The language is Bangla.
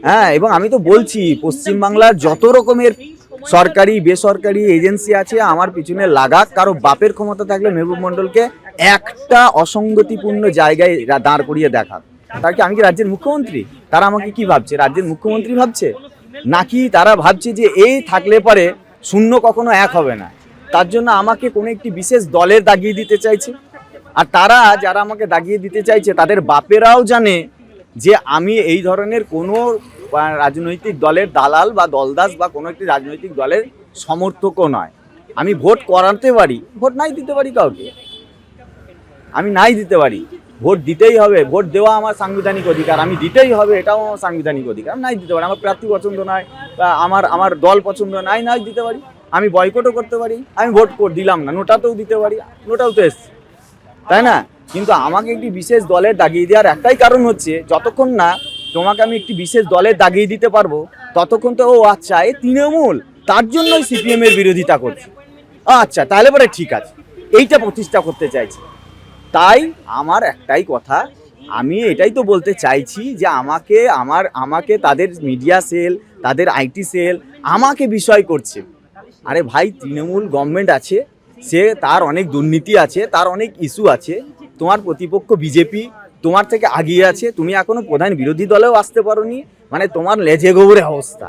হ্যাঁ, এবং আমি তো বলছি পশ্চিমবাংলার যত রকমের সরকারি বেসরকারি এজেন্সি আছে আমার পিছনে লাগাক, কারো বাপের ক্ষমতা থাকলে মেহবুব মন্ডলকে একটা অসঙ্গতিপূর্ণ জায়গায় দাঁড় করিয়ে দেখাক। তার কি আমি কি রাজ্যের মুখ্যমন্ত্রী? তারা আমাকে কি ভাবছে, রাজ্যের মুখ্যমন্ত্রী ভাবছে? নাকি তারা ভাবছে যে এই থাকলে পরে শূন্য কখনো এক হবে না, তার জন্য আমাকে কোনো একটি বিশেষ দলের দাগিয়ে দিতে চাইছে? আর তারা যারা আমাকে দাগিয়ে দিতে চাইছে তাদের বাপেরাও জানে যে আমি এই ধরনের কোনো রাজনৈতিক দলের দালাল বা দলদাস বা কোনো একটি রাজনৈতিক দলের সমর্থকও নয়। আমি ভোট করাতে পারি, ভোট নাই দিতে পারি কাউকে, আমি নাই দিতে পারি, ভোট দিতেই হবে, ভোট দেওয়া আমার সাংবিধানিক অধিকার, আমি দিতেই হবে, এটাও আমার সাংবিধানিক অধিকার। আমি নাই দিতে পারি, আমার প্রার্থী পছন্দ নয় বা আমার দল পছন্দ নয়, নাই দিতে পারি। আমি বয়কটও করতে পারি, আমি ভোট দিলাম না, নোটাতেও দিতে পারি, নোটাও তো এসছে, তাই না? কিন্তু আমাকে একটি বিশেষ দলের দাগিয়ে দেওয়ার একটাই কারণ হচ্ছে, যতক্ষণ না তোমাকে আমি একটি বিশেষ দলের দাগিয়ে দিতে পারবো ততক্ষণ তো ও আচ্ছা এ তৃণমূল, তার জন্যই সিপিএম এর বিরোধিতা করছে, আচ্ছা তাহলে পরে ঠিক আছে, এইটা প্রতিষ্ঠা করতে চাইছে। তাই আমার একটাই কথা, আমি এটাই তো বলতে চাইছি যে আমাকে তাদের মিডিয়া সেল, তাদের আইটি সেল আমাকে বিষয় করছে। আরে ভাই, তৃণমূল গভর্নমেন্ট আছে, সে তার অনেক দুর্নীতি আছে, তার অনেক ইস্যু আছে। তোমার প্রতিপক্ষ বিজেপি তোমার থেকে আগিয়ে আছে, তুমি এখনো প্রধান বিরোধী দলেও আসতে পারোনি, মানে তোমার লেজে গোবরে অবস্থা।